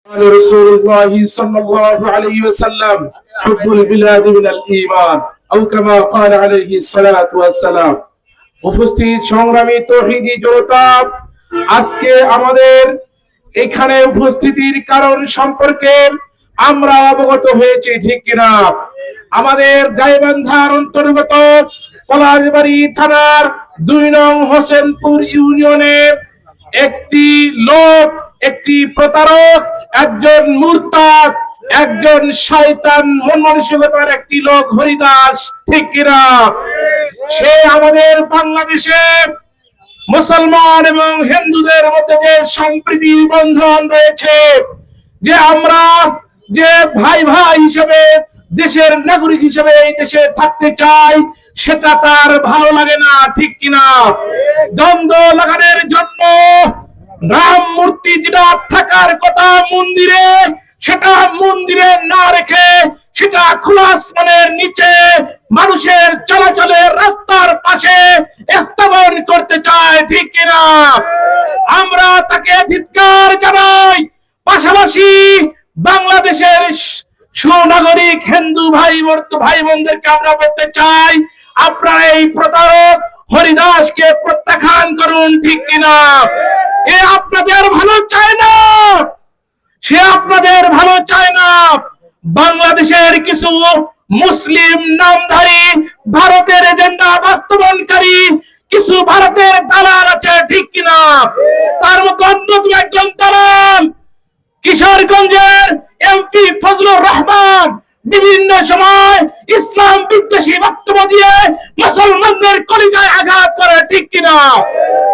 قال رسول الله صلى الله عليه وسلم حب البلاد من الإيمان أو كما قال عليه الصلاة والسلام। উপস্থিত সংগ্রামী তৌহিদি জনতা, আজকে আমাদের এখানে উপস্থিতির কারণ সম্পর্কে আমরা অবগত হয়েছি, ঠিক কিনা? আমাদের গাইবান্ধার অন্তর্গত পলাশবাড়ি থানার 2 নং হোসেনপুর ইউনিয়নের একটি লোক, একটি প্রতারক, একজন মুরতাদ, একজন শয়তান মন মানসিকতার একটি লোক হরিদাস, ঠিক কিনা? সে আমাদের বাংলাদেশে মুসলমান এবং হিন্দুদের মধ্যে যে সম্প্রীতি বন্ধন রয়েছে, যে আমরা যে ভাই ভাই হিসেবে দেশের নাগরিক হিসেবে এই দেশে থাকতে চাই, সেটা তার ভালো লাগে না, ঠিক কিনা? দ্বন্দ্ব লাগানোর জন্য রাম মূর্তি যেটা থাকার কথা মন্দিরে, সেটা মন্দিরে না রেখে সেটা খোলা আসমানের নিচে মানুষের চলাচলের রাস্তার পাশে স্থাপন করতে চায়, ঠিক কিনা? আমরা তাকে ধিক্কার জানাই। পাশাপাশি বাংলাদেশের সুনাগরিক হিন্দু ভাই বোনদেরকে আমরা বলতে চাই, আপনারা এই প্রতারক হরিদাসকে প্রত্যাখ্যান করুন, ঠিক কিনা? এ আপনাদের ভালো চায় না, সে আপনাদের ভালো চায় না। বাংলাদেশের কিছু মুসলিম নামধারী ভারতের এজেন্ডা বাস্তবায়নকারী কিছু ভারতের দালাল আছে, ঠিক কিনা? তার মতো অন্যতম একজন দালাল কিশোরগঞ্জের এমপি ফজলুর রহমান বিভিন্ন সময় ইসলাম বিদ্বেষী বক্তব্য দিয়ে মুসলমানদের কলিজায় আঘাত করে, ঠিক কিনা?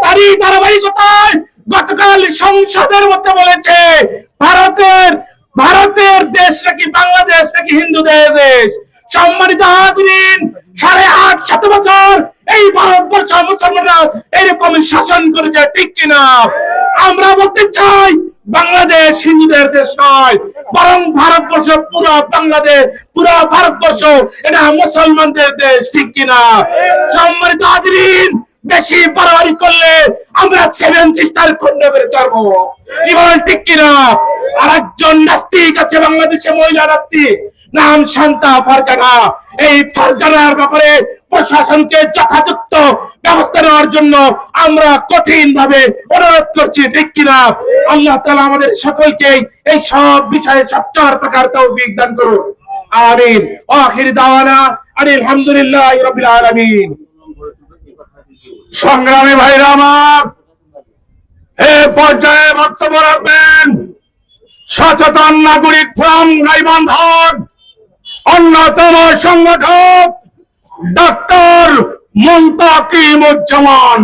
তারই ধারাবাহিকতায় গতকাল সংসদের মধ্যে বলেছে ভারতের দেশ নাকি বাংলাদেশ নাকি হিন্দুদের দেশ। সম্মানিত হাজরিন, 8.5 বছর এই ভারতবর্ষ মুসলমানরা এরকম শাসন করেছে, ঠিক কিনা? আমরা বলতে চাই বাংলাদেশ হিন্দুদের দেশ নয়, বরং ভারতবর্ষ পুরো বাংলাদেশ, পুরো ভারতবর্ষ এটা মুসলমানদের দেশ, ঠিক কিনা? সম্মানিত হাজরিন, বেশি বাড়াবাড়ি করলে আমরা 7 সিস্টার খন্ড করে ছাড়বো, কি বলেন, ঠিক কিনা? আর একজন নাস্তিক আছে বাংলাদেশে, মহিলা নাস্তিক, নাম শান্তা ফারজানা। এই ফারজানার ব্যাপারে প্রশাসনকে যথাযথ ব্যবস্থা নেওয়ার জন্য আমরা কঠিন ভাবে অনুরোধ করছি, ঠিক কিনা? আল্লাহ তাআলা আমাদের সকলকে এই সব বিষয়ে সচ্চার থাকার তৌফিক দান করুন, আমিন। আখির দাওয়ানা আলহামদুলিল্লাহি রাব্বিল আলামিন। সংগ্রামী ভাইরা আমার, এই পর্যায়ে বক্তব্য রাখবেন সচেতন নাগরিক ফোরাম গাইবান্ধার অন্যতম সংগঠক ডক্টর মুনতাকিমুজ্জামান।